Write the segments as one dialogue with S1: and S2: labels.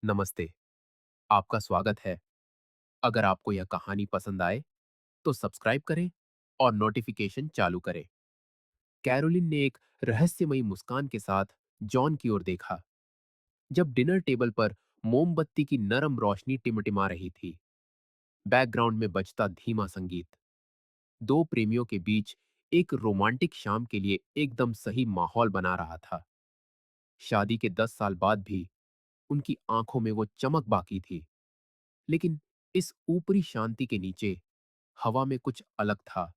S1: नमस्ते, आपका स्वागत है। अगर आपको यह कहानी पसंद आए, तो सब्सक्राइब करें और नोटिफिकेशन चालू करें। कैरोलिन ने एक रहस्यमयी मुस्कान के साथ जॉन की ओर देखा। जब डिनर टेबल पर मोमबत्ती की नरम रोशनी टिमटिमा रही थी, बैकग्राउंड में बजता धीमा संगीत, दो प्रेमियों के बीच एक रोमांटिक शाम के लिए एकदम सही माहौल बना रहा था। शादी के 10 साल बाद भी उनकी आंखों में वो चमक बाकी थी, लेकिन इस ऊपरी शांति के नीचे हवा में कुछ अलग था।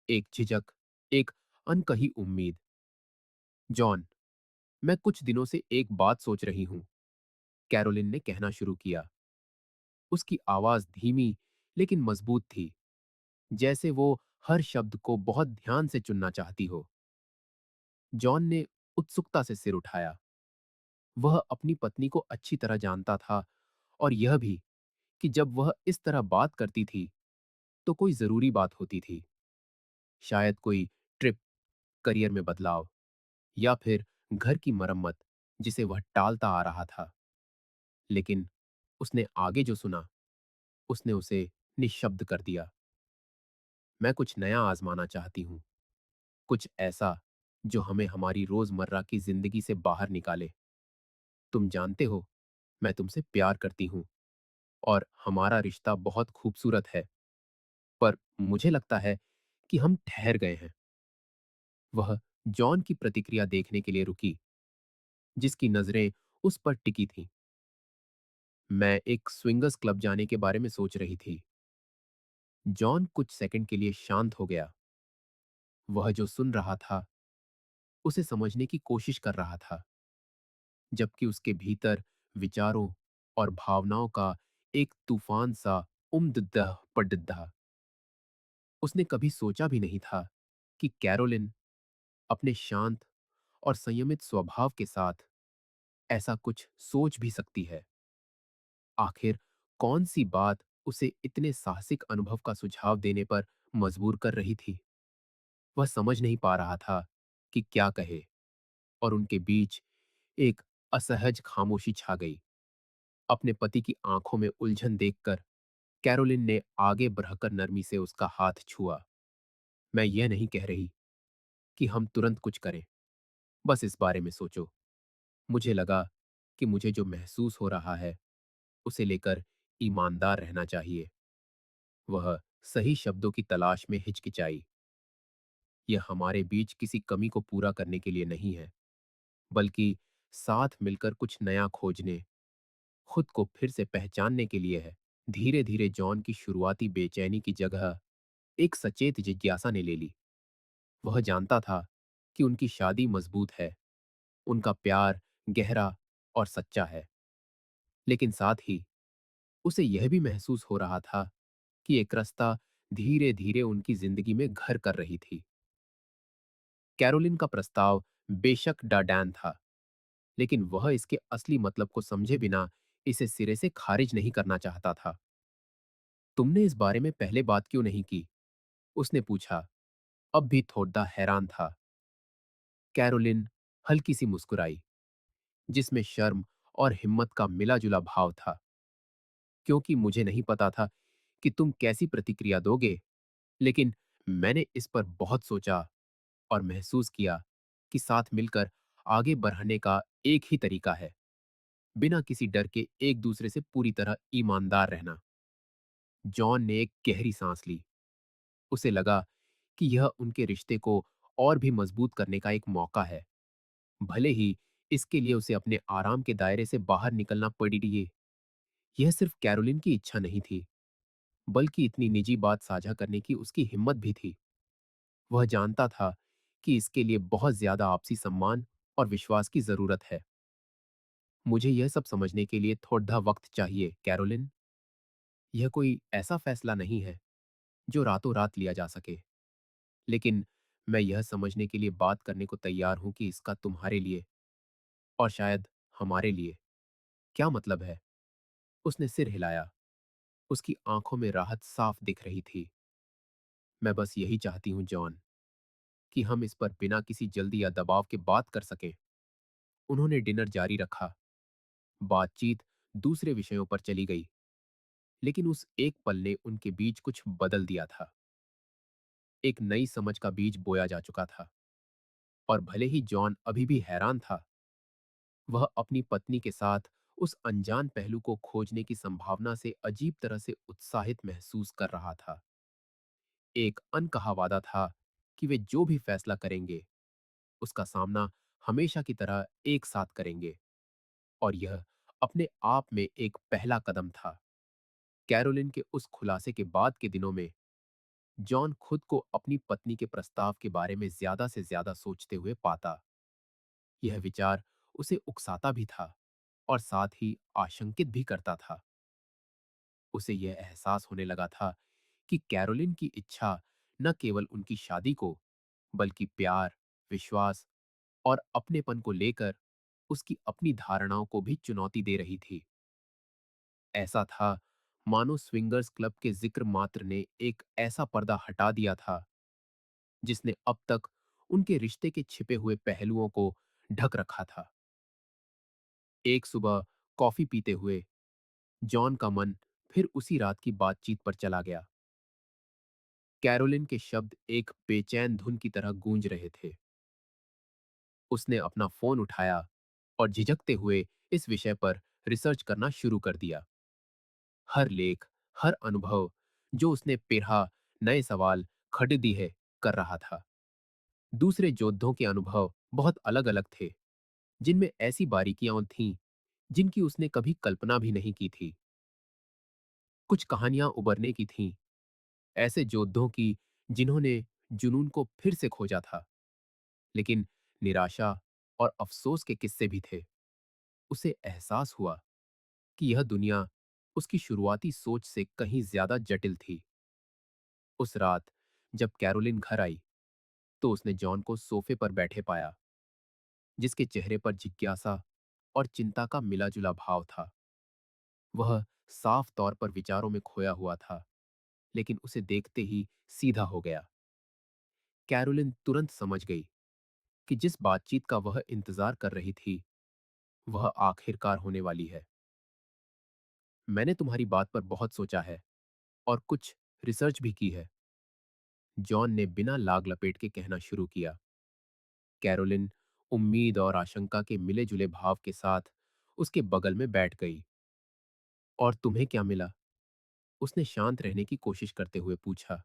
S1: एक झिझक, एक अनकही उम्मीद। जॉन, मैं कुछ दिनों से एक बात सोच रही हूं, कैरोलिन ने कहना शुरू किया। उसकी आवाज धीमी लेकिन मजबूत थी, जैसे वो हर शब्द को बहुत ध्यान से चुनना चाहती हो। जॉन ने उत्सुकता से सिर उठाया। वह अपनी पत्नी को अच्छी तरह जानता था, और यह भी कि जब वह इस तरह बात करती थी, तो कोई जरूरी बात होती थी। शायद कोई ट्रिप, करियर में बदलाव, या फिर घर की मरम्मत जिसे वह टालता आ रहा था। लेकिन उसने आगे जो सुना, उसने उसे निःशब्द कर दिया। मैं कुछ नया आजमाना चाहती हूँ, कुछ ऐसा जो हमें हमारी रोजमर्रा की जिंदगी से बाहर निकाले। तुम जानते हो, मैं तुमसे प्यार करती हूँ और हमारा रिश्ता बहुत खूबसूरत है, पर मुझे लगता है कि हम ठहर गए हैं। वह जॉन की प्रतिक्रिया देखने के लिए रुकी, जिसकी नजरें उस पर टिकी थीं। मैं एक स्विंगर्स क्लब जाने के बारे में सोच रही थी। जॉन कुछ सेकंड के लिए शांत हो गया। वह जो सुन रहा था, उसे समझने की कोशिश कर रहा था, जबकि उसके भीतर विचारों और भावनाओं का एक तूफान सा उम्ददह पड़दहा। उसने कभी सोचा भी नहीं था कि कैरोलिन अपने शांत और संयमित स्वभाव के साथ ऐसा कुछ सोच भी सकती है। आखिर कौन सी बात उसे इतने साहसिक अनुभव का सुझाव देने पर मजबूर कर रही थी? वह समझ नहीं पा रहा था कि क्या कहे, और उनके बीच एक असहज खामोशी छा गई। अपने पति की आंखों में उलझन देखकर कैरोलिन ने आगे बढ़कर नरमी से उसका हाथ छुआ। मैं यह नहीं कह रही कि हम तुरंत कुछ करें, बस इस बारे में सोचो। मुझे लगा कि मुझे जो महसूस हो रहा है, उसे लेकर ईमानदार रहना चाहिए। वह सही शब्दों की तलाश में हिचकिचाई। यह हमारे बीच किसी कमी को पूरा करने के लिए नहीं है, बल्कि साथ मिलकर कुछ नया खोजने, खुद को फिर से पहचानने के लिए है। धीरे धीरे जॉन की शुरुआती बेचैनी की जगह एक सचेत जिज्ञासा ने ले ली। वह जानता था कि उनकी शादी मजबूत है, उनका प्यार गहरा और सच्चा है, लेकिन साथ ही उसे यह भी महसूस हो रहा था कि एक रास्ता धीरे धीरे उनकी जिंदगी में घर कर रही थी। कैरोलिन का प्रस्ताव बेशक डाडैन था, लेकिन वह इसके असली मतलब को समझे बिना इसे सिरे से खारिज नहीं करना चाहता था। तुमने इस बारे में पहले बात क्यों नहीं की? उसने पूछा, अब भी थोड़ा हैरान था। कैरोलिन हल्की सी मुस्कुराई, जिसमें शर्म और हिम्मत का मिला जुला भाव था। क्योंकि मुझे नहीं पता था कि तुम कैसी प्रतिक्रिया दोगे, लेकिन मैंने इस पर बहुत सोचा और महसूस किया कि साथ मिलकर आगे बढ़ने का एक ही तरीका है, बिना किसी डर के एक दूसरे से पूरी तरह ईमानदार रहना। जॉन ने एक गहरी सांस ली। उसे लगा कि यह उनके रिश्ते को और भी मजबूत करने का एक मौका है, भले ही इसके लिए उसे अपने आराम के दायरे से बाहर निकलना पड़ी। यह सिर्फ कैरोलिन की इच्छा नहीं थी, बल्कि इतनी निजी बात साझा करने की उसकी हिम्मत भी थी। वह जानता था कि इसके लिए बहुत ज्यादा आपसी सम्मान और विश्वास की जरूरत है। मुझे यह सब समझने के लिए थोड़ा वक्त चाहिए, कैरोलिन। यह कोई ऐसा फैसला नहीं है जो रातों रात लिया जा सके, लेकिन मैं यह समझने के लिए बात करने को तैयार हूं कि इसका तुम्हारे लिए, और शायद हमारे लिए, क्या मतलब है। उसने सिर हिलाया। उसकी आंखों में राहत साफ दिख रही थी। मैं बस यही चाहती हूं, जॉन, कि हम इस पर बिना किसी जल्दी या दबाव के बात कर सकें। उन्होंने डिनर जारी रखा। बातचीत दूसरे विषयों पर चली गई। लेकिन उस एक पल ने उनके बीच कुछ बदल दिया था। एक नई समझ का बीज बोया जा चुका था। और भले ही जॉन अभी भी हैरान था, वह अपनी पत्नी के साथ उस अनजान पहलू को खोजने की संभावना से अजीब तरह से उत्साहित महसूस कर रहा था। एक अनकहा वादा था कि वे जो भी फैसला करेंगे, उसका सामना हमेशा की तरह एक साथ करेंगे। और यह अपने आप में एक पहला कदम था। कैरोलिन के उस खुलासे के बाद के दिनों में जॉन खुद को अपनी पत्नी के प्रस्ताव के बारे में ज्यादा से ज्यादा सोचते हुए पाता। यह विचार उसे उकसाता भी था और साथ ही आशंकित भी करता था। उसे यह एहसास होने लगा था कि कैरोलिन की इच्छा न केवल उनकी शादी को, बल्कि प्यार, विश्वास और अपनेपन को लेकर उसकी अपनी धारणाओं को भी चुनौती दे रही थी। ऐसा था मानो स्विंगर्स क्लब के जिक्र मात्र ने एक ऐसा पर्दा हटा दिया था जिसने अब तक उनके रिश्ते के छिपे हुए पहलुओं को ढक रखा था। एक सुबह कॉफी पीते हुए जॉन का मन फिर उसी रात की बातचीत पर चला गया। कैरोलिन के शब्द एक बेचैन धुन की तरह गूंज रहे थे। उसने अपना फोन उठाया और झिझकते हुए इस विषय पर रिसर्च करना शुरू कर दिया। हर लेख, हर अनुभव जो उसने पिरहा, नए सवाल खड़े दिए कर रहा था। दूसरे योद्धों के अनुभव बहुत अलग-अलग थे, जिनमें ऐसी बारीकियां थीं जिनकी उसने कभी कल्पना भी नहीं की थी। कुछ कहानियां उबरने की थीं, ऐसे योद्धों की जिन्होंने जुनून को फिर से खोजा था। लेकिन निराशा और अफसोस के किस्से भी थे। उसे एहसास हुआ कि यह दुनिया उसकी शुरुआती सोच से कहीं ज्यादा जटिल थी। उस रात जब कैरोलिन घर आई, तो उसने जॉन को सोफे पर बैठे पाया, जिसके चेहरे पर जिज्ञासा और चिंता का मिला-जुला भाव था। वह साफ तौर पर विचारों में खोया हुआ था, लेकिन उसे देखते ही सीधा हो गया। कैरोलिन तुरंत समझ गई कि जिस बातचीत का वह इंतजार कर रही थी, वह आखिरकार होने वाली है। मैंने तुम्हारी बात पर बहुत सोचा है और कुछ रिसर्च भी की है, जॉन ने बिना लाग लपेट के कहना शुरू किया। कैरोलिन उम्मीद और आशंका के मिले जुले भाव के साथ उसके बगल में बैठ गई। और तुम्हें क्या मिला? उसने शांत रहने की कोशिश करते हुए पूछा।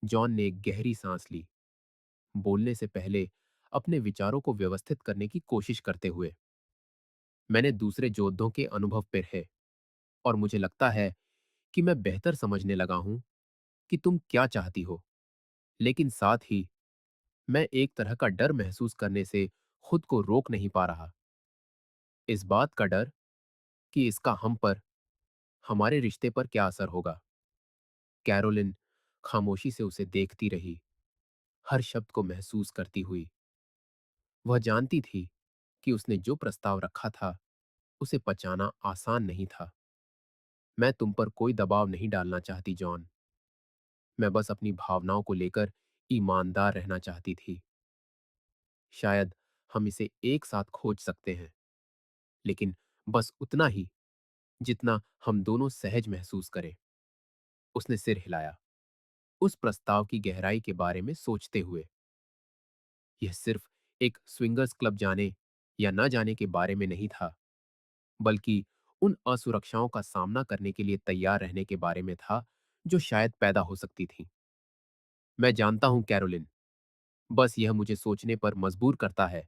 S1: जॉन ने एक गहरी सांस ली, बोलने से पहले अपने विचारों को व्यवस्थित करने की कोशिश करते हुए। मैंने दूसरे योद्धों के अनुभव पर है और मुझे लगता है कि मैं बेहतर समझने लगा हूं कि तुम क्या चाहती हो। लेकिन साथ ही मैं एक तरह का डर महसूस करने से खुद को रोक नहीं पा रहा। इस बात का डर कि इसका हम पर, हमारे रिश्ते पर क्या असर होगा। कैरोलिन खामोशी से उसे देखती रही, हर शब्द को महसूस करती हुई। वह जानती थी कि उसने जो प्रस्ताव रखा था, उसे पचाना आसान नहीं था। मैं तुम पर कोई दबाव नहीं डालना चाहती जॉन। मैं बस अपनी भावनाओं को लेकर ईमानदार रहना चाहती थी। शायद हम इसे एक साथ खोज सकते हैं, लेकिन बस उतना ही जितना हम दोनों सहज महसूस करें। उसने सिर हिलाया, उस प्रस्ताव की गहराई के बारे में सोचते हुए। यह सिर्फ एक स्विंगर्स क्लब जाने या न जाने के बारे में नहीं था, बल्कि उन असुरक्षाओं का सामना करने के लिए तैयार रहने के बारे में था जो शायद पैदा हो सकती थी। मैं जानता हूं कैरोलिन, बस यह मुझे सोचने पर मजबूर करता है,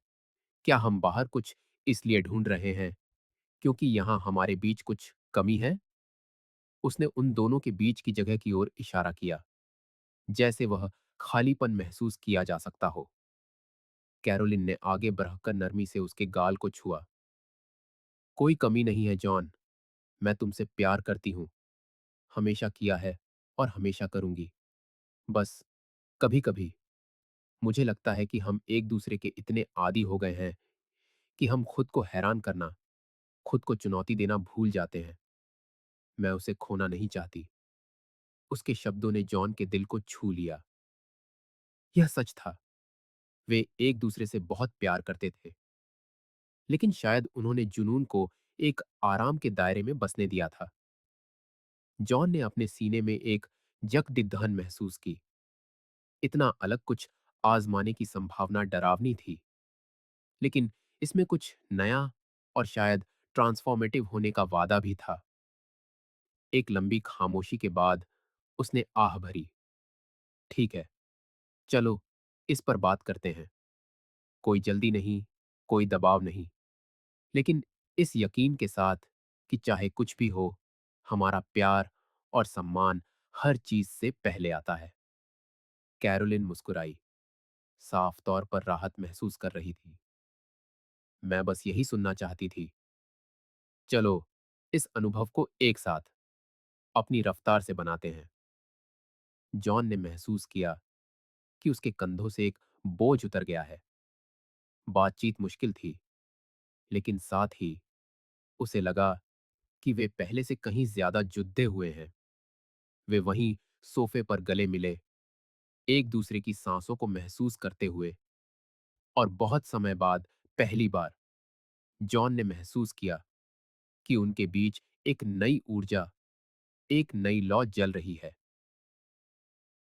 S1: क्या हम बाहर कुछ इसलिए ढूंढ रहे हैं क्योंकि यहां हमारे बीच कुछ कमी है? उसने उन दोनों के बीच की जगह की ओर इशारा किया, जैसे वह खालीपन महसूस किया जा सकता हो। कैरोलिन ने आगे बढ़कर नरमी से उसके गाल को छुआ। कोई कमी नहीं है जॉन, मैं तुमसे प्यार करती हूं, हमेशा किया है और हमेशा करूंगी। बस कभी कभी मुझे लगता है कि हम एक दूसरे के इतने आदी हो गए हैं कि हम खुद को हैरान करना, खुद को चुनौती देना भूल जाते हैं। मैं उसे खोना नहीं चाहती। उसके शब्दों ने जॉन के दिल को छू लिया। यह सच था, वे एक दूसरे से बहुत प्यार करते थे, लेकिन शायद उन्होंने जुनून को एक आराम के दायरे में बसने दिया था। जॉन ने अपने सीने में एक जगदिदहन महसूस की। इतना अलग कुछ आजमाने की संभावना डरावनी थी, लेकिन इसमें कुछ नया और शायद ट्रांसफॉर्मेटिव होने का वादा भी था। एक लंबी खामोशी के बाद उसने आह भरी। ठीक है, चलो इस पर बात करते हैं। कोई जल्दी नहीं, कोई दबाव नहीं, लेकिन इस यकीन के साथ कि चाहे कुछ भी हो, हमारा प्यार और सम्मान हर चीज से पहले आता है। कैरोलिन मुस्कुराई, साफ तौर पर राहत महसूस कर रही थी। मैं बस यही सुनना चाहती थी। चलो इस अनुभव को एक साथ अपनी रफ्तार से बनाते हैं। जॉन ने महसूस किया कि उसके कंधों से एक बोझ उतर गया है। बातचीत मुश्किल थी, लेकिन साथ ही उसे लगा कि वे पहले से कहीं ज्यादा जुद्धे हुए हैं। वे वहीं सोफे पर गले मिले, एक दूसरे की सांसों को महसूस करते हुए, और बहुत समय बाद पहली बार जॉन ने महसूस किया कि उनके बीच एक नई ऊर्जा, एक नई लौ जल रही है।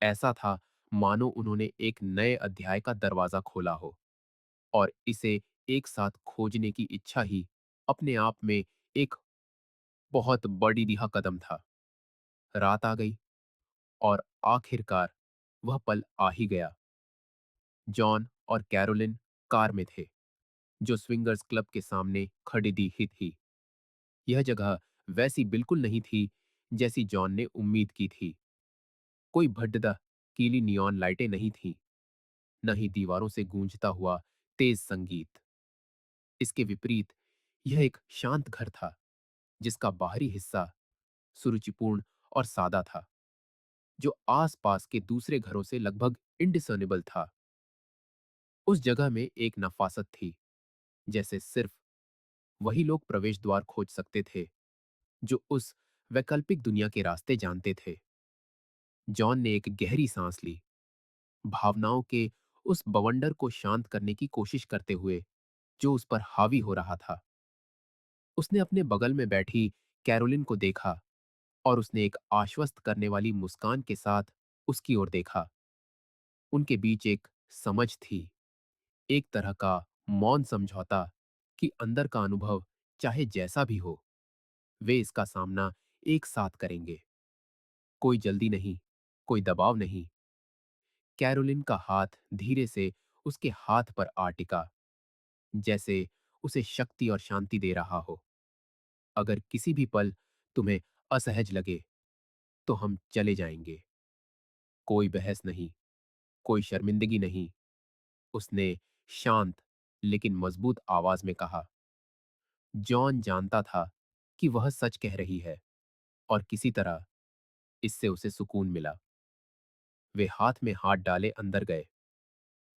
S1: ऐसा था मानो उन्होंने एक नए अध्याय का दरवाजा खोला हो, और इसे एक साथ खोजने की इच्छा ही अपने आप में एक बहुत बड़ी दिहा कदम था। रात आ गई, और आखिरकार वह पल आ ही गया। जॉन और कैरोलिन कार में थे, जो स्विंगर्स क्लब के सामने खड़ी दी ही थी। यह जगह वैसी बिल्कुल नहीं थी जैसी जॉन ने उम्मीद की थी। कोई भद्दा कीली नियॉन लाइटें नहीं थीं, न ही दीवारों से गूंजता हुआ तेज संगीत। इसके विपरीत यह एक शांत घर था, जिसका बाहरी हिस्सा सुरुचिपूर्ण और सादा था, जो आसपास के दूसरे घरों से लगभग इंडिसर्नेबल था। उस जगह में एक नफासत थी, जैसे सिर्फ वही लोग प्रवेश द्वार खोज सकते थे जो उस वैकल्पिक दुनिया के रास्ते जानते थे। जॉन ने एक गहरी सांस ली, भावनाओं के उस बवंडर को शांत करने की कोशिश करते हुए जो उस पर हावी हो रहा था। उसने अपने बगल में बैठी कैरोलिन को देखा, और उसने एक आश्वस्त करने वाली मुस्कान के साथ उसकी ओर देखा। उनके बीच एक समझ थी, एक तरह का मौन समझौता कि अंदर का अनुभव चाहे जैसा भी हो, वे इसका सामना एक साथ करेंगे। कोई जल्दी नहीं, कोई दबाव नहीं। कैरोलिन का हाथ धीरे से उसके हाथ पर आ टिका, जैसे उसे शक्ति और शांति दे रहा हो। अगर किसी भी पल तुम्हें असहज लगे, तो हम चले जाएंगे। कोई बहस नहीं, कोई शर्मिंदगी नहीं। उसने शांत लेकिन मजबूत आवाज में कहा। जॉन जानता था कि वह सच कह रही है, और किसी तरह इससे उसे सुकून मिला। वे हाथ में हाथ डाले अंदर गए।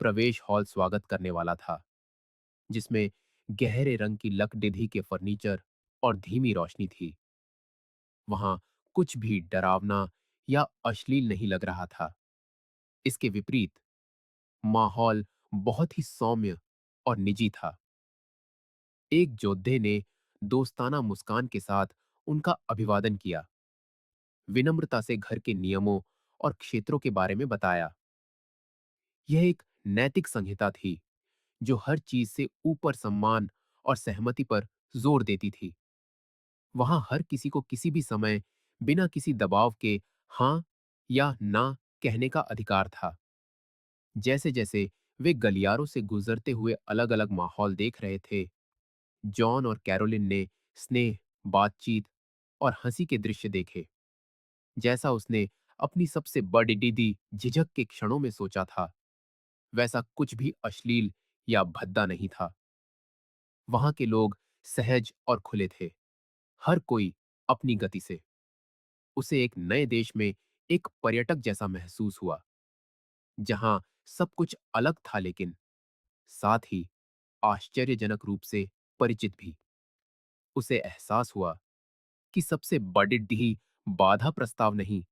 S1: प्रवेश हॉल स्वागत करने वाला था, जिसमें गहरे रंग की लकड़िधी के फर्नीचर और धीमी रोशनी थी। वहां कुछ भी डरावना या अश्लील नहीं लग रहा था। इसके विपरीत माहौल बहुत ही सौम्य और निजी था। एक योद्धे ने दोस्ताना मुस्कान के साथ उनका अभिवादन किया, विनम्रता से घर के नियमों और क्षेत्रों के बारे में बताया। यह एक नैतिक संहिता थी जो हर चीज से ऊपर सम्मान और सहमति पर जोर देती थी। वहां हर किसी को किसी भी समय बिना किसी दबाव के हां या ना कहने का अधिकार था। जैसे जैसे वे गलियारों से गुजरते हुए अलग अलग माहौल देख रहे थे, जॉन और कैरोलिन ने स्नेह, बातचीत और हंसी के दृश्य देखे, जैसा उसने अपनी सबसे बड़ी दीदी झिझक के क्षणों में सोचा था। वैसा कुछ भी अश्लील या भद्दा नहीं था। वहां के लोग सहज और खुले थे, हर कोई अपनी गति से। उसे एक नए देश में एक पर्यटक जैसा महसूस हुआ, जहां सब कुछ अलग था, लेकिन साथ ही आश्चर्यजनक रूप से परिचित भी। उसे एहसास हुआ कि सबसे बड़ी डीह बाधा प्रस्ताव नहीं,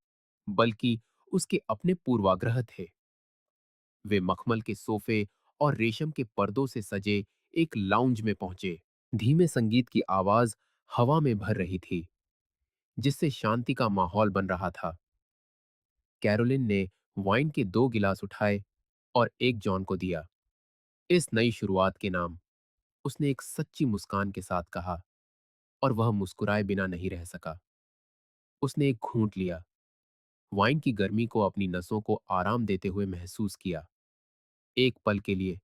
S1: बल्कि उसके अपने पूर्वाग्रह थे। वे मखमल के सोफे और रेशम के पर्दों से सजे एक लाउंज में पहुंचे। धीमे संगीत की आवाज हवा में भर रही थी, जिससे शांति का माहौल बन रहा था। कैरोलिन ने वाइन के 2 गिलास उठाए और एक जॉन को दिया। इस नई शुरुआत के नाम, उसने एक सच्ची मुस्कान के साथ कहा, और वह मुस्कुराए बिना नहीं रह सका। उसने एक घूंट लिया, वाइन की गर्मी को अपनी नसों को आराम देते हुए महसूस किया। एक पल के लिए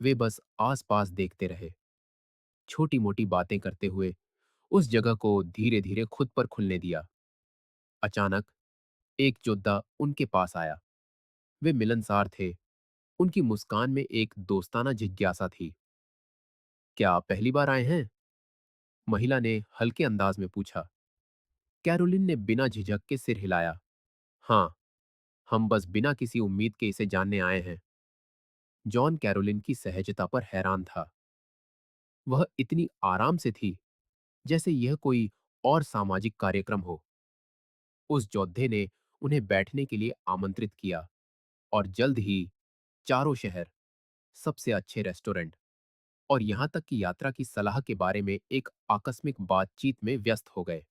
S1: वे बस आस-पास देखते रहे, छोटी-मोटी बातें करते हुए उस जगह को धीरे-धीरे खुद पर खुलने दिया। अचानक एक योद्धा उनके पास आया। वे मिलनसार थे, उनकी मुस्कान में एक दोस्ताना जिज्ञासा थी। क्या आप पहली बार आए हैं? महिला ने हल्के अंदाज में पूछा। कैरोलिन ने बिना झिझक के सिर हिलाया। हाँ, हम बस बिना किसी उम्मीद के इसे जानने आए हैं। जॉन कैरोलिन की सहजता पर हैरान था। वह इतनी आराम से थी, जैसे यह कोई और सामाजिक कार्यक्रम हो। उस योद्धे ने उन्हें बैठने के लिए आमंत्रित किया, और जल्द ही चारों शहर, सबसे अच्छे रेस्टोरेंट और यहां तक कि यात्रा की सलाह के बारे में एक आकस्मिक बातचीत में व्यस्त हो गए।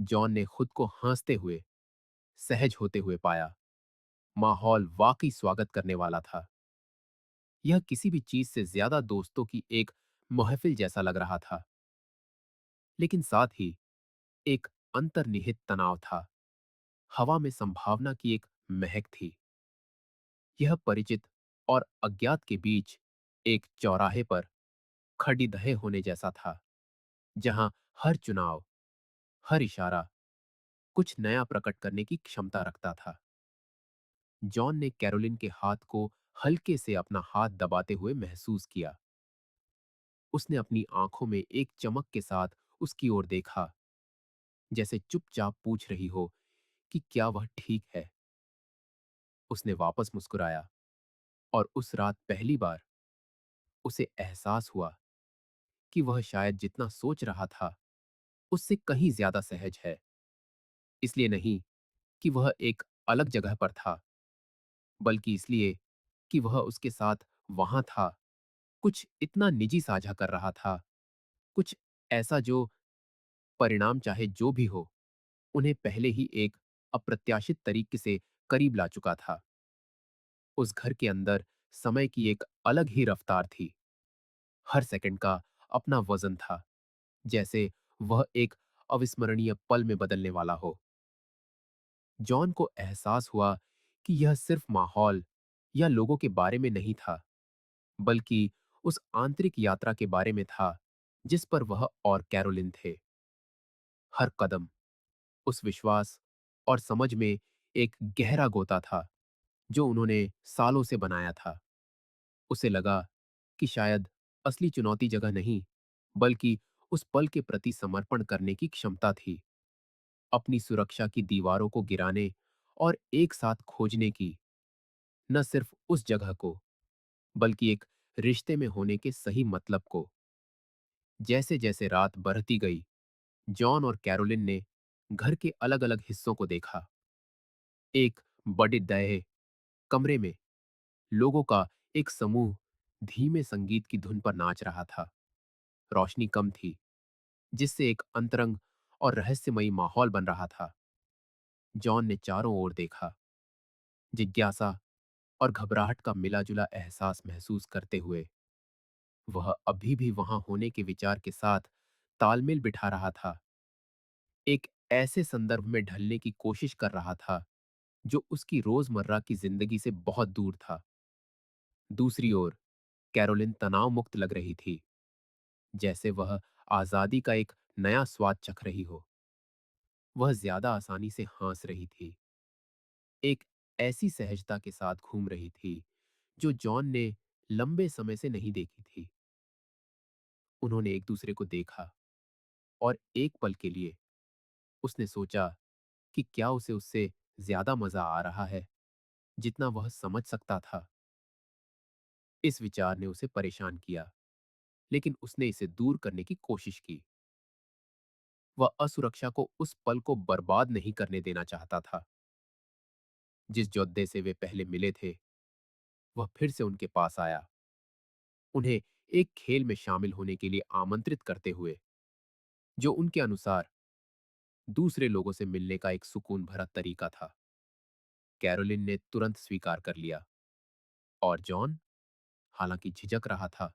S1: जॉन ने खुद को हंसते हुए, सहज होते हुए पाया। माहौल वाकई स्वागत करने वाला था। यह किसी भी चीज से ज्यादा दोस्तों की एक महफिल जैसा लग रहा था। लेकिन साथ ही एक अंतर्निहित तनाव था। हवा में संभावना की एक महक थी। यह परिचित और अज्ञात के बीच एक चौराहे पर खड़ीदहे होने जैसा था, जहां हर चुनाव, हर इशारा कुछ नया प्रकट करने की क्षमता रखता था। जॉन ने कैरोलिन के हाथ को हल्के से अपना हाथ दबाते हुए महसूस किया। उसने अपनी आंखों में एक चमक के साथ उसकी ओर देखा, जैसे चुपचाप पूछ रही हो कि क्या वह ठीक है। उसने वापस मुस्कुराया, और उस रात पहली बार उसे एहसास हुआ कि वह शायद जितना सोच रहा था, उससे कहीं ज्यादा सहज है। इसलिए नहीं कि वह एक अलग जगह पर था, बल्कि इसलिए कि वह उसके साथ वहां था, कुछ इतना निजी साझा कर रहा था, कुछ ऐसा जो, परिणाम चाहे जो भी हो, उन्हें पहले ही एक अप्रत्याशित तरीके से करीब ला चुका था। उस घर के अंदर समय की एक अलग ही रफ्तार थी। हर सेकंड का अपना वजन था, जैसे वह एक अविस्मरणीय पल में बदलने वाला हो। जॉन को एहसास हुआ कि यह सिर्फ माहौल या लोगों के बारे में नहीं था, बल्कि उस आंतरिक यात्रा के बारे में था, जिस पर वह और कैरोलिन थे। हर कदम उस विश्वास और समझ में एक गहरा गोता था, जो उन्होंने सालों से बनाया था। उसे लगा कि शायद असली चुनौती जगह नहीं, बल्कि उस पल के प्रति समर्पण करने की क्षमता थी। अपनी सुरक्षा की दीवारों को गिराने और एक साथ खोजने की, न सिर्फ उस जगह को, बल्कि एक रिश्ते में होने के सही मतलब को। जैसे जैसे रात बढ़ती गई, जॉन और कैरोलिन ने घर के अलग अलग हिस्सों को देखा। एक बड़े दहे कमरे में लोगों का एक समूह धीमे संगीत की धुन पर नाच रहा था। रोशनी कम थी, जिससे एक अंतरंग और रहस्यमयी माहौल बन रहा था। जॉन ने चारों ओर देखा, जिज्ञासा और घबराहट का मिला-जुला एहसास महसूस करते हुए। वह अभी भी वहां होने के विचार के साथ तालमेल बिठा रहा था, एक ऐसे संदर्भ में ढलने की कोशिश कर रहा था जो उसकी रोजमर्रा की जिंदगी से बहुत दूर था। दूसरी ओर कैरोलिन तनाव मुक्त लग रही थी, जैसे वह आजादी का एक नया स्वाद चख रही हो। वह ज्यादा आसानी से हंस रही थी, एक ऐसी सहजता के साथ घूम रही थी जो जॉन ने लंबे समय से नहीं देखी थी। उन्होंने एक दूसरे को देखा, और एक पल के लिए उसने सोचा कि क्या उसे उससे ज्यादा मजा आ रहा है जितना वह समझ सकता था। इस विचार ने उसे परेशान किया, लेकिन उसने इसे दूर करने की कोशिश की। वह असुरक्षा को उस पल को बर्बाद नहीं करने देना चाहता था। जिस योद्धे से वे पहले मिले थे, वह फिर से उनके पास आया, उन्हें एक खेल में शामिल होने के लिए आमंत्रित करते हुए। जो उनके अनुसार दूसरे लोगों से मिलने का एक सुकून भरा तरीका था। कैरोलिन ने तुरंत स्वीकार कर लिया और जॉन, हालांकि झिझक रहा था,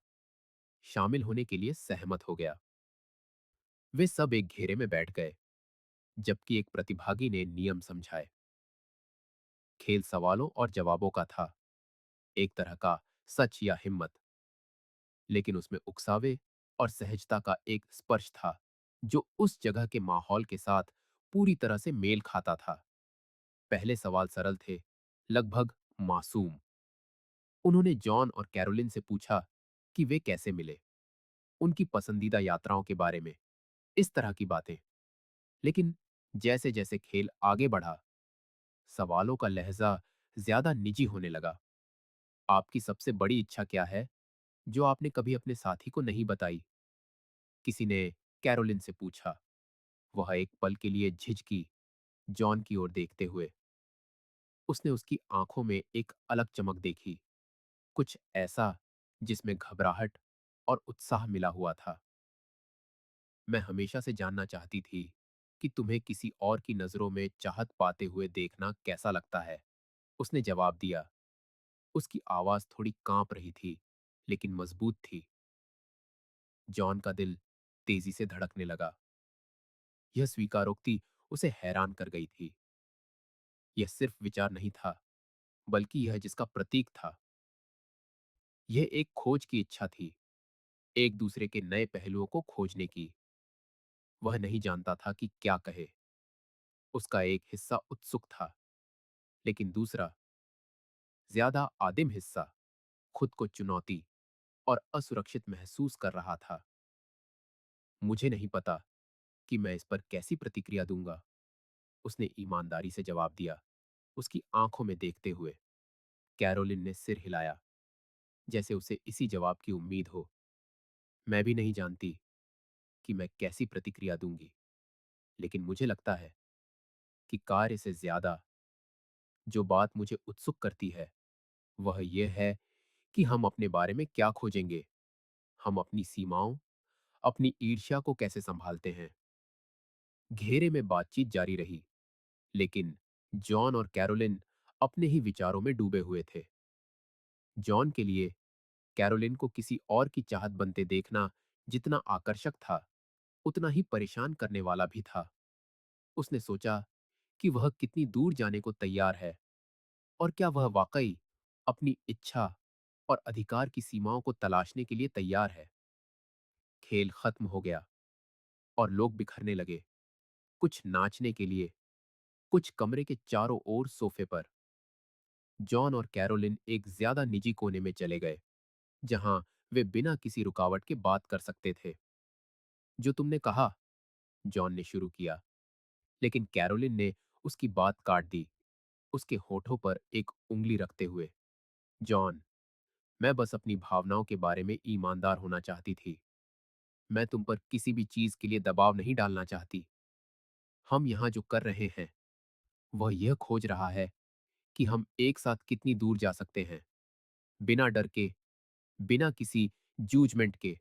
S1: शामिल होने के लिए सहमत हो गया। वे सब एक घेरे में बैठ गए, जबकि एक प्रतिभागी ने नियम समझाए। खेल सवालों और जवाबों का था, एक तरह का सच या हिम्मत, लेकिन उसमें उकसावे और सहजता का एक स्पर्श था जो उस जगह के माहौल के साथ पूरी तरह से मेल खाता था। पहले सवाल सरल थे, लगभग मासूम। उन्होंने जॉन और कैरोलिन से पूछा कि वे कैसे मिले, उनकी पसंदीदा यात्राओं के बारे में, इस तरह की बातें। लेकिन जैसे जैसे खेल आगे बढ़ा, सवालों का लहजा ज्यादा निजी होने लगा। आपकी सबसे बड़ी इच्छा क्या है, जो आपने कभी अपने साथी को नहीं बताई? किसी ने कैरोलिन से पूछा। वह एक पल के लिए झिझकी, जॉन की ओर देखते हुए। उसने उसकी आंखों में एक अलग चमक देखी, कुछ ऐसा जिसमें घबराहट और उत्साह मिला हुआ था। मैं हमेशा से जानना चाहती थी कि तुम्हें किसी और की नजरों में चाहत पाते हुए देखना कैसा लगता है, उसने जवाब दिया। उसकी आवाज थोड़ी कांप रही थी, लेकिन मजबूत थी। जॉन का दिल तेजी से धड़कने लगा। यह स्वीकारोक्ति उसे हैरान कर गई थी। यह सिर्फ विचार नहीं था, बल्कि यह जिसका प्रतीक था। यह एक खोज की इच्छा थी, एक दूसरे के नए पहलुओं को खोजने की। वह नहीं जानता था कि क्या कहे। उसका एक हिस्सा उत्सुक था, लेकिन दूसरा, ज्यादा आदिम हिस्सा, खुद को चुनौती और असुरक्षित महसूस कर रहा था। मुझे नहीं पता कि मैं इस पर कैसी प्रतिक्रिया दूंगा, उसने ईमानदारी से जवाब दिया, उसकी आंखों में देखते हुए। कैरोलिन ने सिर हिलाया, जैसे उसे इसी जवाब की उम्मीद हो। मैं भी नहीं जानती कि मैं कैसी प्रतिक्रिया दूंगी, लेकिन मुझे लगता है कि कार्य से ज्यादा जो बात मुझे उत्सुक करती है, वह यह है कि हम अपने बारे में क्या खोजेंगे। हम अपनी सीमाओं, अपनी ईर्ष्या को कैसे संभालते हैं। घेरे में बातचीत जारी रही, लेकिन जॉन और कैरोलिन अपने ही विचारों में डूबे हुए थे। जॉन के लिए कैरोलिन को किसी और की चाहत बनते देखना जितना आकर्षक था, उतना ही परेशान करने वाला भी था। उसने सोचा कि वह कितनी दूर जाने को तैयार है, और क्या वह वाकई अपनी इच्छा और अधिकार की सीमाओं को तलाशने के लिए तैयार है। खेल खत्म हो गया और लोग बिखरने लगे, कुछ नाचने के लिए, कुछ कमरे के चारों ओर सोफे पर। जॉन और कैरोलिन एक ज्यादा निजी कोने में चले गए, जहां वे बिना किसी रुकावट के बात कर सकते थे। जो तुमने कहा, जॉन ने शुरू किया, लेकिन कैरोलिन ने उसकी बात काट दी, उसके होठों पर एक उंगली रखते हुए। जॉन, मैं बस अपनी भावनाओं के बारे में ईमानदार होना चाहती थी। मैं तुम पर किसी भी चीज के लिए दबाव नहीं डालना चाहती। हम यहां जो कर रहे हैं, वह यह खोज रहा है कि हम एक साथ कितनी दूर जा सकते हैं, बिना डर के, बिना किसी जूजमेंट के।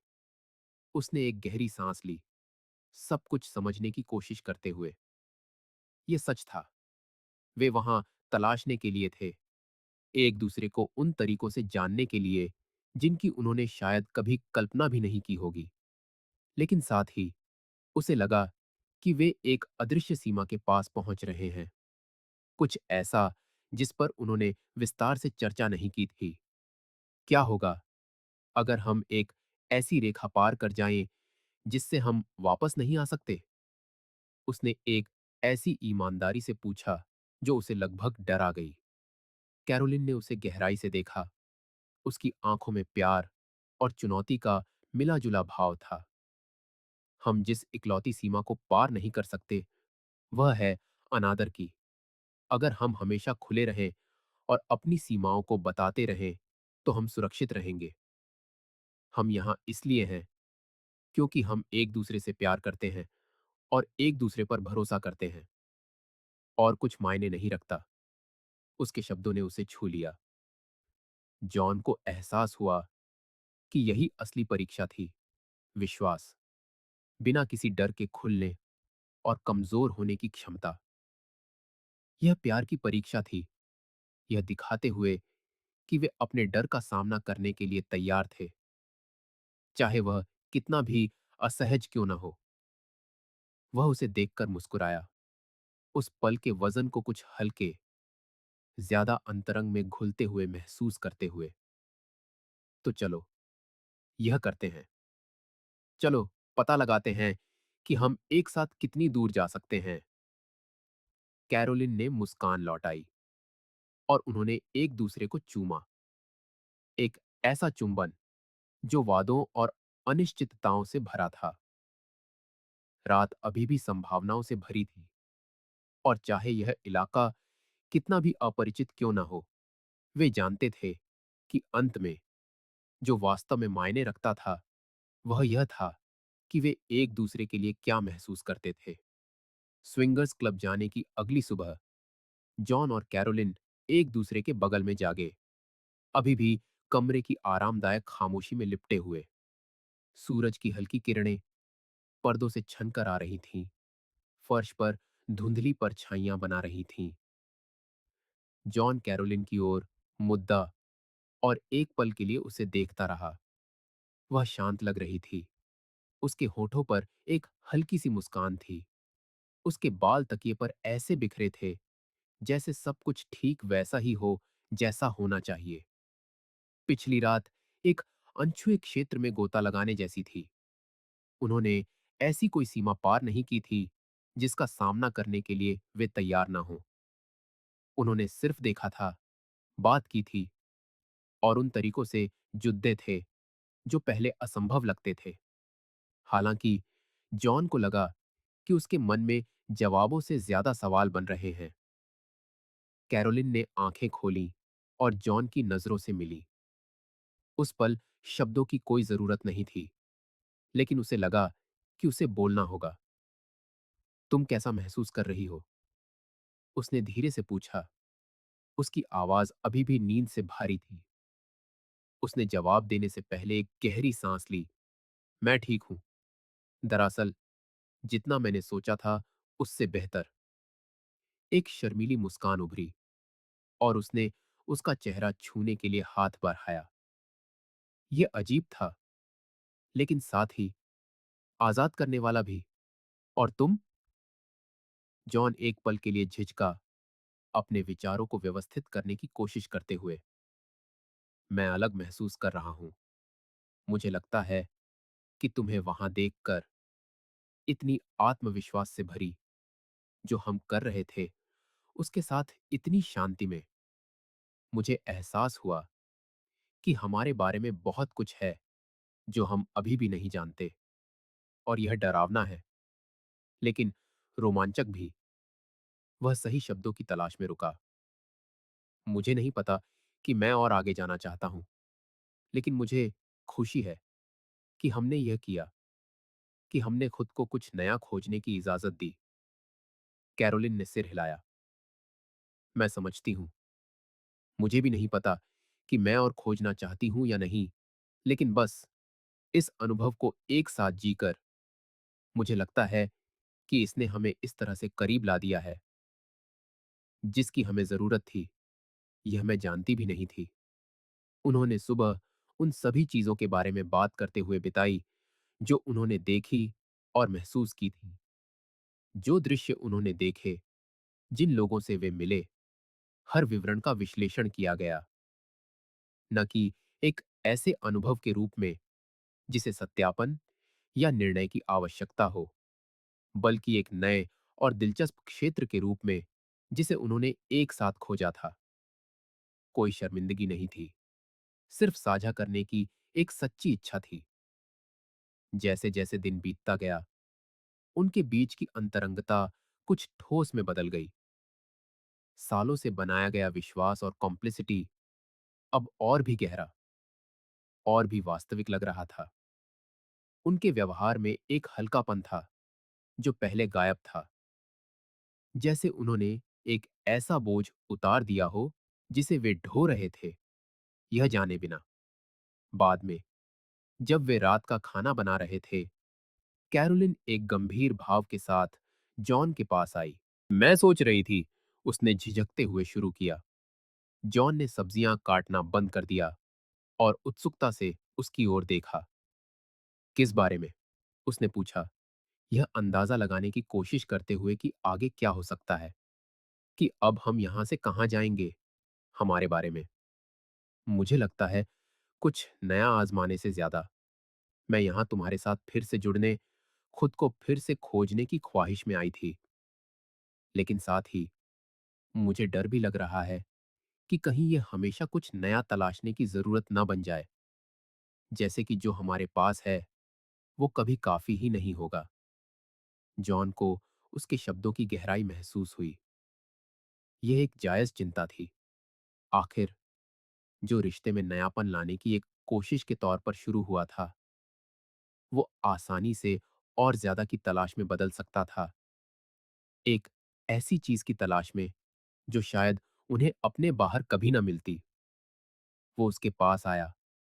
S1: उसने एक गहरी सांस ली, सब कुछ समझने की कोशिश करते हुए। यह सच था, वे वहां तलाशने के लिए थे, एक दूसरे को उन तरीकों से जानने के लिए जिनकी उन्होंने शायद कभी कल्पना भी नहीं की होगी। लेकिन साथ ही उसे लगा कि वे एक अदृश्य सीमा के पास पहुंच रहे हैं, कुछ ऐसा जिस पर उन्होंने विस्तार से चर्चा नहीं की थी। क्या होगा अगर हम एक ऐसी रेखा पार कर जाएं जिससे हम वापस नहीं आ सकते? उसने एक ऐसी ईमानदारी से पूछा जो उसे लगभग डरा गई। कैरोलिन ने उसे गहराई से देखा, उसकी आंखों में प्यार और चुनौती का मिला-जुला भाव था। हम जिस इकलौती सीमा को पार नहीं कर सकते, वह है अनादर की। अगर हम हमेशा खुले रहें और अपनी सीमाओं को बताते रहें, तो हम सुरक्षित रहेंगे। हम यहाँ इसलिए हैं क्योंकि हम एक दूसरे से प्यार करते हैं और एक दूसरे पर भरोसा करते हैं। और कुछ मायने नहीं रखता। उसके शब्दों ने उसे छू लिया। जॉन को एहसास हुआ कि यही असली परीक्षा थी, विश्वास। बिना किसी डर के खुलने और कमजोर होने की क्षमता। यह प्यार की परीक्षा थी, यह दिखाते हुए कि वे अपने डर का सामना करने के लिए तैयार थे, चाहे वह कितना भी असहज क्यों न हो। वह उसे देखकर मुस्कुराया, उस पल के वजन को कुछ हल्के, ज्यादा अंतरंग में घुलते हुए महसूस करते हुए। तो चलो, यह करते हैं। चलो, पता लगाते हैं कि हम एक साथ कितनी दूर जा सकते हैं। कैरोलिन ने मुस्कान लौटाई और उन्होंने एक दूसरे को चूमा। एक ऐसा चुंबन जो वादों और अनिश्चितताओं से भरा था। रात अभी भी संभावनाओं से भरी थी, और चाहे यह इलाका कितना भी अपरिचित क्यों न हो, वे जानते थे कि अंत में जो वास्तव में मायने रखता था, वह यह था कि वे एक दूसरे के लिए क्या महसूस करते थे। स्विंगर्स क्लब जाने की अगली सुबह जॉन और कैरोलिन एक दूसरे के बगल में जागे, अभी भी कमरे की आरामदायक खामोशी में लिपटे हुए। सूरज की हल्की किरणें पर्दों से छनकर आ रही थीं, फर्श पर धुंधली परछाइयां बना रही थीं। जॉन कैरोलिन की ओर मुद्दा और एक पल के लिए उसे देखता रहा। वह शांत लग रही थी, उसके होठों पर एक हल्की सी मुस्कान थी। उसके बाल तकिए पर ऐसे बिखरे थे जैसे सब कुछ ठीक वैसा ही हो जैसा होना चाहिए। पिछली रात एक अनछुए क्षेत्र में गोता लगाने जैसी थी। उन्होंने ऐसी कोई सीमा पार नहीं की थी जिसका सामना करने के लिए वे तैयार ना हों। उन्होंने सिर्फ देखा था, बात की थी, और उन तरीकों से जुद्दे थे जो पहले असंभव लगते थे। हालांकि जॉन को लगा कि उसके मन में जवाबों से ज्यादा सवाल बन रहे हैं। कैरोलिन ने आंखें खोलीं और जॉन की नजरों से मिली। उस पल शब्दों की कोई जरूरत नहीं थी, लेकिन उसे लगा कि उसे बोलना होगा। तुम कैसा महसूस कर रही हो? उसने धीरे से पूछा। उसकी आवाज अभी भी नींद से भारी थी। उसने जवाब देने से पहले एक गहरी सांस ली। मैं ठीक हूं। दरअसल जितना मैंने सोचा था उससे बेहतर। एक शर्मीली मुस्कान उभरी और उसने उसका चेहरा छूने के लिए हाथ बढ़ाया। यह अजीब था, लेकिन साथ ही आजाद करने वाला भी। और तुम? जॉन एक पल के लिए झिझका, अपने विचारों को व्यवस्थित करने की कोशिश करते हुए। मैं अलग महसूस कर रहा हूं। मुझे लगता है कि तुम्हें वहां देखकर, इतनी आत्मविश्वास से भरी, जो हम कर रहे थे उसके साथ इतनी शांति में, मुझे एहसास हुआ कि हमारे बारे में बहुत कुछ है जो हम अभी भी नहीं जानते। और यह डरावना है, लेकिन रोमांचक भी। वह सही शब्दों की तलाश में रुका। मुझे नहीं पता कि मैं और आगे जाना चाहता हूं, लेकिन मुझे खुशी है कि हमने यह किया, कि हमने खुद को कुछ नया खोजने की इजाजत दी। कैरोलिन ने सिर हिलाया। मैं समझती हूं। मुझे भी नहीं पता कि मैं और खोजना चाहती हूं या नहीं, लेकिन बस इस अनुभव को एक साथ जीकर, मुझे लगता है कि इसने हमें इस तरह से करीब ला दिया है, जिसकी हमें जरूरत थी, यह मैं जानती भी नहीं थी। उन्होंने सुबह उन सभी चीजों के बारे में बात करते हुए बिताई जो उन्होंने देखी और महसूस की थी। जो दृश्य उन्होंने देखे, जिन लोगों से वे मिले, हर विवरण का विश्लेषण किया गया, न कि एक ऐसे अनुभव के रूप में जिसे सत्यापन या निर्णय की आवश्यकता हो, बल्कि एक नए और दिलचस्प क्षेत्र के रूप में जिसे उन्होंने एक साथ खोजा था। कोई शर्मिंदगी नहीं थी, सिर्फ साझा करने की एक सच्ची इच्छा थी। जैसे जैसे दिन बीतता गया, उनके बीच की अंतरंगता कुछ ठोस में बदल गई। सालों से बनाया गया विश्वास और कॉम्प्लिसिटी अब और भी गहरा, और भी वास्तविक लग रहा था। उनके व्यवहार में एक हल्कापन था जो पहले गायब था, जैसे उन्होंने एक ऐसा बोझ उतार दिया हो जिसे वे ढो रहे थे, यह जाने बिना। बाद में जब वे रात का खाना बना रहे थे, कैरोलिन एक गंभीर भाव के साथ जॉन के पास आई। मैं सोच रही थी, उसने झिझकते हुए शुरू किया। जॉन ने सब्जियां काटना बंद कर दिया और उत्सुकता से उसकी ओर देखा। किस बारे में? उसने पूछा, यह अंदाजा लगाने की कोशिश करते हुए कि आगे क्या हो सकता है, कि अब हम यहां से कहां जाएंगे। हमारे बारे में। मुझे लगता है कुछ नया आजमाने से ज्यादा। मैं यहां तुम्हारे साथ फिर से जुड़ने, खुद को फिर से खोजने की ख्वाहिश में आई थी। लेकिन साथ ही मुझे डर भी लग रहा है कि कहीं यह हमेशा कुछ नया तलाशने की जरूरत न बन जाए, जैसे कि जो हमारे पास है वो कभी काफी ही नहीं होगा। जॉन को उसके शब्दों की गहराई महसूस हुई। यह एक जायज चिंता थी। आखिर जो रिश्ते में नयापन लाने की एक कोशिश के तौर पर शुरू हुआ था, वो आसानी से और ज्यादा की तलाश में बदल सकता था। एक ऐसी चीज की तलाश में जो शायद उन्हें अपने बाहर कभी ना मिलती। वो उसके पास आया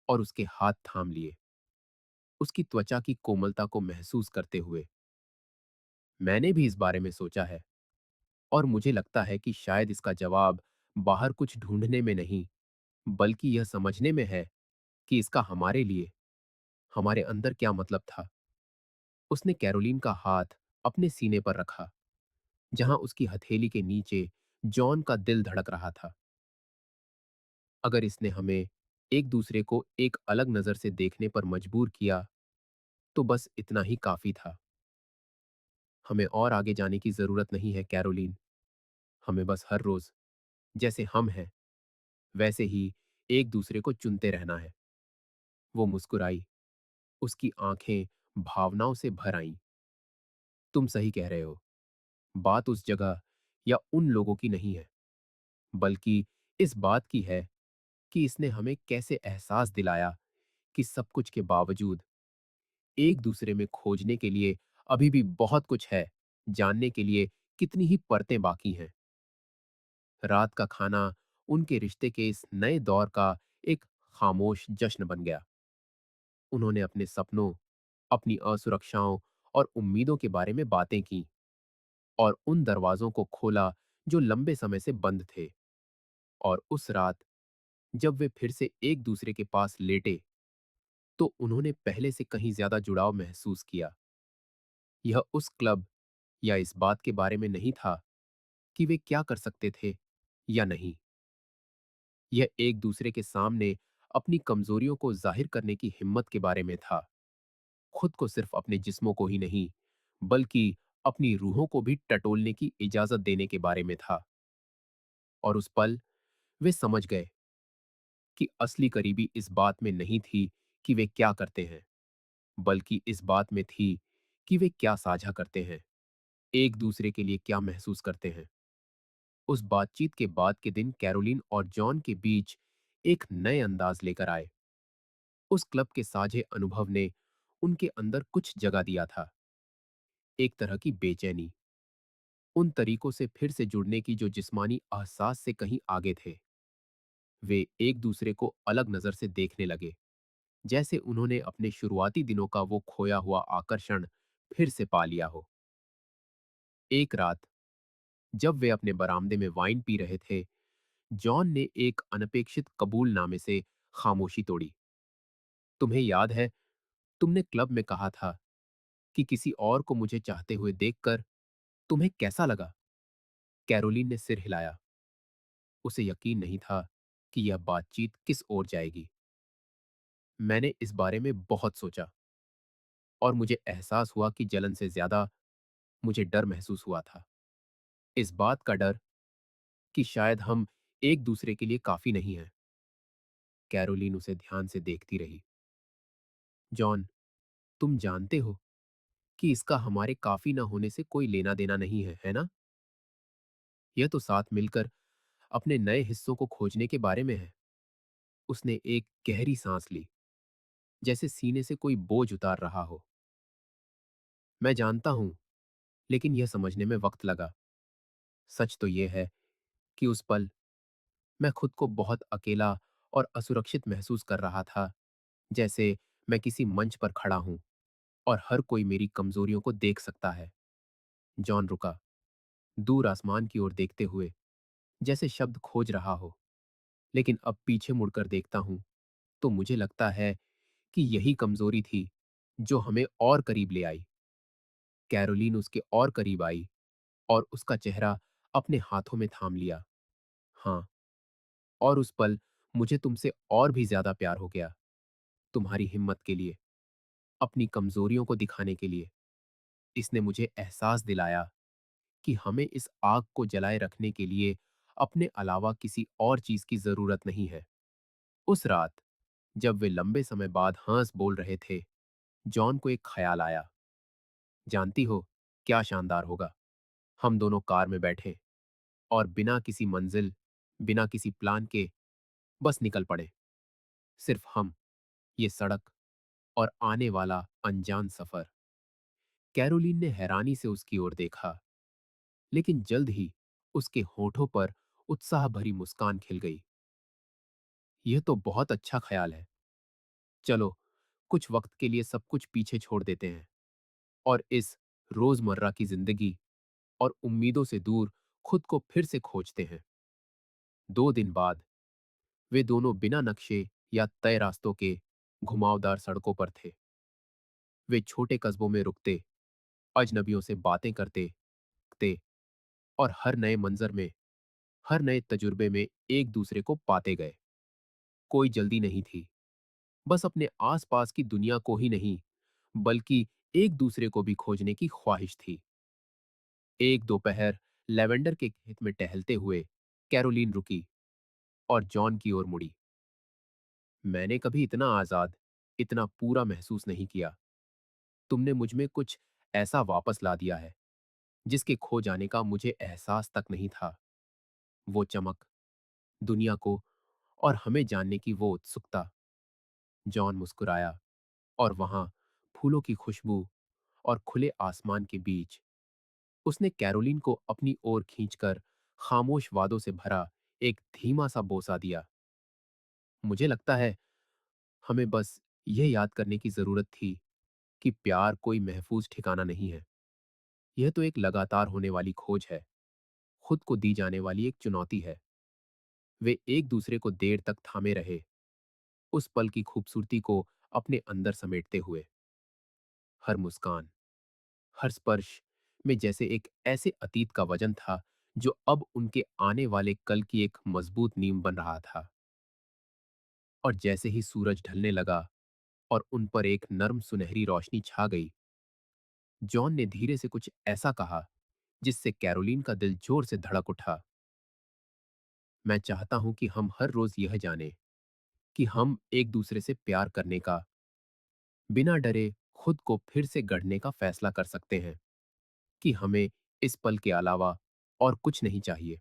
S1: और उसके हाथ थाम लिए, उसकी त्वचा की कोमलता को महसूस करते हुए। मैंने भी इस बारे में सोचा है, और मुझे लगता है कि शायद इसका जवाब बाहर कुछ ढूंढने में नहीं, बल्कि यह समझने में है कि इसका हमारे लिए, हमारे अंदर क्या मतलब था। उसने कैरोलीन का हाथ अपने सीने पर रखा, जहां उसकी हथेली के नीचे जॉन का दिल धड़क रहा था। अगर इसने हमें एक दूसरे को एक अलग नजर से देखने पर मजबूर किया, तो बस इतना ही काफी था। हमें और आगे जाने की जरूरत नहीं है कैरोलीन। हमें बस हर रोज, जैसे हम हैं वैसे ही, एक दूसरे को चुनते रहना है। वो मुस्कुराई। उसकी आंखें भावनाओं से भर आईं। तुम सही कह रहे हो। बात उस जगह या उन लोगों की नहीं है, बल्कि इस बात की है कि इसने हमें कैसे एहसास दिलाया कि सब कुछ के बावजूद एक दूसरे में खोजने के लिए अभी भी बहुत कुछ है, जानने के लिए कितनी ही परतें बाकी हैं। रात का खाना उनके रिश्ते के इस नए दौर का एक खामोश जश्न बन गया। उन्होंने अपने सपनों, अपनी असुरक्षाओं और उम्मीदों के बारे में बातें की, और उन दरवाजों को खोला जो लंबे समय से बंद थे। और उस रात, जब वे फिर से एक दूसरे के पास लेटे, तो उन्होंने पहले से कहीं ज्यादा जुड़ाव महसूस किया। यह उस क्लब या इस बात के बारे में नहीं था कि वे क्या कर सकते थे या नहीं। यह एक दूसरे के सामने अपनी कमजोरियों को जाहिर करने की हिम्मत के बारे में था। खुद को सिर्फ अपने जिस्मों को ही नहीं, बल्कि अपनी रूहों को भी टटोलने की इजाजत देने के बारे में था। और उस पल वे समझ गए कि असली करीबी इस बात में नहीं थी कि वे क्या करते हैं, बल्कि इस बात में थी कि वे क्या साझा करते हैं, एक दूसरे के लिए क्या महसूस करते हैं। उस बातचीत के बाद के दिन कैरोलिन और जॉन के बीच एक नए अंदाज लेकर आए। उस क्लब के साझे अनुभव ने उनके अंदर कुछ जगा दिया था, एक तरह की बेचैनी। उन तरीकों से फिर से जुड़ने की जो जिस्मानी एहसास से कहीं आगे थे। वे एक दूसरे को अलग नजर से देखने लगे, जैसे उन्होंने अपने शुरुआती दिनों का वो खोया हुआ आकर्षण फिर से पा लिया हो। एक रात, जब वे अपने बरामदे में वाइन पी रहे थे, जॉन ने एक अनपेक्षित कबूलनामे से खामोशी तोड़ी। तुम्हें याद है, तुमने क्लब में कहा था कि किसी और को मुझे चाहते हुए देखकर तुम्हें कैसा लगा? कैरोलीन ने सिर हिलाया। उसे यकीन नहीं था कि यह बातचीत किस ओर जाएगी। मैंने इस बारे में बहुत सोचा, और मुझे एहसास हुआ कि जलन से ज्यादा मुझे डर महसूस हुआ था। इस बात का डर कि शायद हम एक दूसरे के लिए काफी नहीं हैं। कैरोलीन उसे ध्यान से देखती रही। जॉन, तुम जानते हो कि इसका हमारे काफी ना होने से कोई लेना देना नहीं है, है ना? यह तो साथ मिलकर अपने नए हिस्सों को खोजने के बारे में है। उसने एक गहरी सांस ली, जैसे सीने से कोई बोझ उतार रहा हो। मैं जानता हूं, लेकिन यह समझने में वक्त लगा। सच तो यह है कि उस पल मैं खुद को बहुत अकेला और असुरक्षित महसूस कर रहा था, जैसे मैं किसी मंच पर खड़ा हूं, और हर कोई मेरी कमजोरियों को देख सकता है। जॉन रुका, दूर आसमान की ओर देखते हुए, जैसे शब्द खोज रहा हो। लेकिन अब पीछे मुड़कर देखता हूं तो मुझे लगता है कि यही कमजोरी थी जो हमें और करीब ले आई। कैरोलीन उसके और करीब आई और उसका चेहरा अपने हाथों में थाम लिया। हाँ, और उस पल मुझे तुमसे और भी ज्यादा प्यार हो गया। तुम्हारी हिम्मत के लिए, अपनी कमजोरियों को दिखाने के लिए। इसने मुझे एहसास दिलाया कि हमें इस आग को जलाए रखने के लिए अपने अलावा किसी और चीज की जरूरत नहीं है। उस रात जब वे लंबे समय बाद हंस बोल रहे थे, जॉन को एक ख्याल आया। जानती हो क्या शानदार होगा? हम दोनों कार में बैठे और बिना किसी मंजिल, बिना किसी प्लान के बस निकल पड़े। सिर्फ हम, ये सड़क और आने वाला अनजान सफर। कैरोलीन ने हैरानी से उसकी ओर देखा, लेकिन जल्द ही उसके होठों पर उत्साह भरी मुस्कान खिल गई। यह तो बहुत अच्छा ख्याल है। चलो, कुछ वक्त के लिए सब कुछ पीछे छोड़ देते हैं और इस रोजमर्रा की जिंदगी और उम्मीदों से दूर खुद को फिर से खोजते हैं। 2 दिन बाद वे दोनों बिना नक्शे या तय रास्तों के घुमावदार सड़कों पर थे। वे छोटे कस्बों में रुकते, अजनबियों से बातें करते ते और हर नए मंजर में, हर नए तजुर्बे में एक दूसरे को पाते गए। कोई जल्दी नहीं थी, बस अपने आसपास की दुनिया को ही नहीं, बल्कि एक दूसरे को भी खोजने की ख्वाहिश थी। एक दोपहर लेवेंडर के खेत में टहलते हुए कैरोलीन रुकी और जॉन की ओर मुड़ी। मैंने कभी इतना आजाद, इतना पूरा महसूस नहीं किया। तुमने मुझ में कुछ ऐसा वापस ला दिया है जिसके खो जाने का मुझे एहसास तक नहीं था। वो चमक, दुनिया को और हमें जानने की वो उत्सुकता। जॉन मुस्कुराया और वहां फूलों की खुशबू और खुले आसमान के बीच उसने कैरोलिन को अपनी ओर खींचकर खामोश वादों से भरा एक धीमा सा बोसा दिया। मुझे लगता है हमें बस यह याद करने की जरूरत थी कि प्यार कोई महफूज ठिकाना नहीं है। यह तो एक लगातार होने वाली खोज है, खुद को दी जाने वाली एक चुनौती है। वे एक दूसरे को देर तक थामे रहे, उस पल की खूबसूरती को अपने अंदर समेटते हुए। हर मुस्कान, हर स्पर्श में जैसे एक ऐसे अतीत का वजन था जो अब उनके आने वाले कल की एक मजबूत नींव बन रहा था। और जैसे ही सूरज ढलने लगा और उन पर एक नर्म सुनहरी रोशनी छा गई, जॉन ने धीरे से कुछ ऐसा कहा जिससे कैरोलीन का दिल जोर से धड़क उठा। मैं चाहता हूं कि हम हर रोज यह जाने कि हम एक दूसरे से प्यार करने का, बिना डरे खुद को फिर से गढ़ने का फैसला कर सकते हैं, कि हमें इस पल के अलावा और कुछ नहीं चाहिए।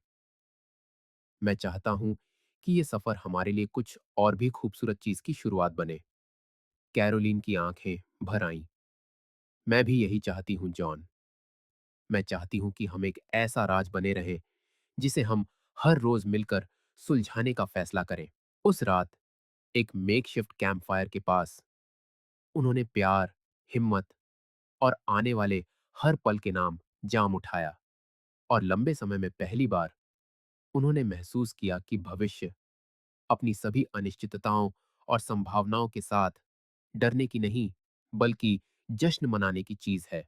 S1: मैं चाहता हूं कि ये सफर हमारे लिए कुछ और भी खूबसूरत चीज की शुरुआत बने। कैरोलीन की आंखें भर आईं। मैं भी यही चाहती हूं जॉन। मैं चाहती हूं कि हम एक ऐसा राज बने रहे जिसे हम हर रोज मिलकर सुलझाने का फैसला करें। उस रात एक मेकशिफ्ट कैंप फायर के पास उन्होंने प्यार, हिम्मत और आने वाले हर पल के नाम जाम उठाया। और लंबे समय में पहली बार उन्होंने महसूस किया कि भविष्य अपनी सभी अनिश्चितताओं और संभावनाओं के साथ डरने की नहीं, बल्कि जश्न मनाने की चीज है।